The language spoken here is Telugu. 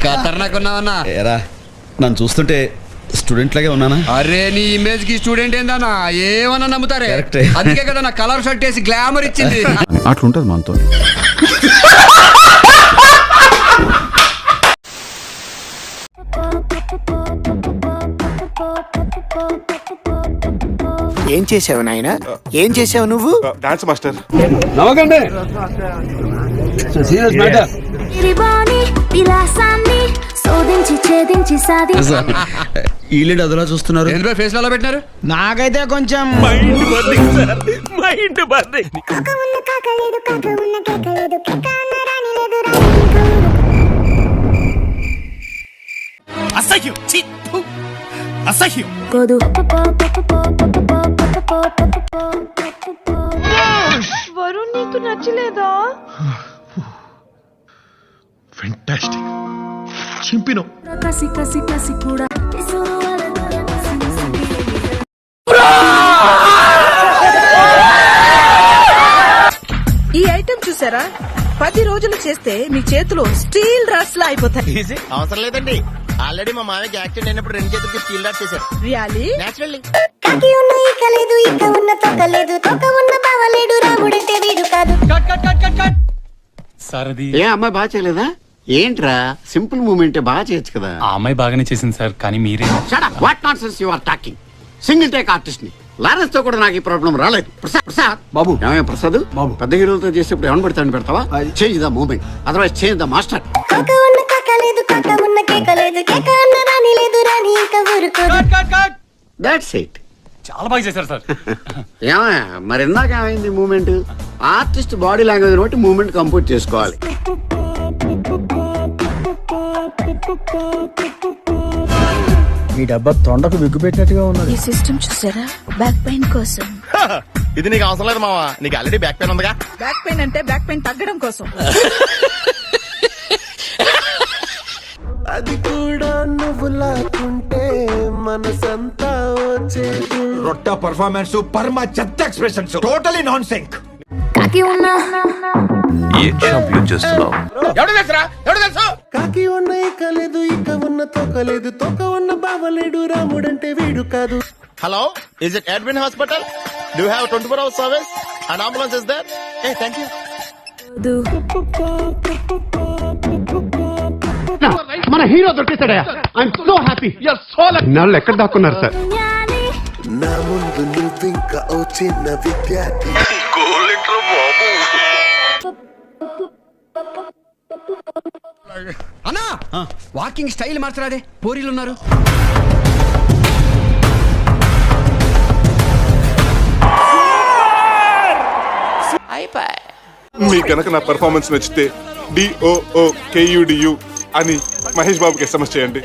ఖతర్నాక్ ఉన్నావన్నా. ఏరా నన్ను చూస్తుంటే స్టూడెంట్ లాగే ఉన్నానా? అరే నీ ఇమేజ్ కి స్టూడెంట్ ఏందన్నా ఏమన్నా నమ్ముతారే. కరెక్టే. అందుకే కదా నా కలర్ షర్ట్ వేసి గ్లామర్ ఇచ్చింది. అట్లుంటది మనతో. ఏం చేసావు నాయన? ఏం చేసావు నువ్వు? Dance master. నవ్వకండి. Serious matter. ఈలీడ్ అదలా చూస్తున్నారు. ఎందులో ఫేస్ లో పెట్టినారు? నాకైతే కొంచెం అసహ్యం, ఛీ, ఫు, అసహ్యం. వరుణ్ నీకు నచ్చలేదా? ఫెంటాస్టిక్, చింపినం. కసి కసి కసి కూడా ఈ ఐటెం చూసారా? 10 రోజులు చేస్తే మీ చేతులు స్టీల్ రాట్స్ లా అయిపోతాయి. అవసరం లేదండి, ఆల్రెడీ మా మామయ్యకి యాక్సిడెంట్ అయినప్పుడు 2 చేతులకి స్టీల్ డాట్ చేశారు. రియల్లీ? నేచురల్లీ. ఏ అమ్మాయి బాగా చేయలేదా? ఏంట్రా సింపుల్ మూమెంట్ బాగా చేయొచ్చు కదా. ఆ అమ్మాయి బాగానే చేసింది సార్, కానీ మీరే. What nonsense you are talking. Single take artist ని లారెన్స్ తో కూడా నాకు ఈ ప్రాబ్లం రాలేదు. ప్రసాద్ బాబు, ఏమయ్య ప్రసాద్ బాబు, పెద్ద హీరోలతో చేసేప్పుడు ఏమని పెడతాను పెడతావా? Change the moment, otherwise change the master. That's it. చాలా బాగా చేశారు సార్. ఏమయ్య మరి ఇందాక ఏమైంది మూమెంట్? ఆర్టిస్ట్ బాడీ లాంగ్వేజ్ బట్టి మూమెంట్ కంపోజ్ చేసుకోవాలి. ఈ డబ్బా తొండకు విగ్గు పెట్టినట్టుగా ఉన్నది. ఈ సిస్టమ్ చూసారా? బ్యాక్ పెయిన్ కోసం. ఇది నీకు అవసరం లేదు మావా, నీకు ఆల్రెడీ బ్యాక్ పెయిన్ ఉందిగా. బ్యాక్ పెయిన్ అంటే బ్యాక్ పెయిన్ తగ్గడం కోసం. అది కూడా నువ్వు లాకుంటే మనసంతా వచ్చే రొట్ట పర్ఫార్మెన్స్, పర్మ చెత్త ఎక్స్ప్రెషన్స్, టోటలీ నాన్ సింక్. ఏం చాంపియన్ చేస్తున్నావు? ఎవడు తెలుసురా? ఎవడు తెలుసు? కాకి ఉన్న ఇక లేదు, ఇక ఉన్న తోక లేదు, తోక ఉన్న బావలేడు, రాముడంటే వీడు కాదు. Hello, is it admin hospital? Do have 24 hours service and ambulance is there? ఏ థ్యాంక్ యూ. మన హీరో దొరికేశాడయ్యా. I'm so happy. నాళ్ళు ఎక్కడ దాక్కున్నారు సార్? నా ముందు నువ్వింకా ఓ చిన్న విద్యార్థి. అన్నా వాకింగ్ స్టైల్ మార్చరాదే, పోరీలు ఉన్నారు. మీకు కనుక నా పెర్ఫార్మెన్స్ నచ్చితే DOOKUDU అని మహేష్ బాబుకి SMS చేయండి.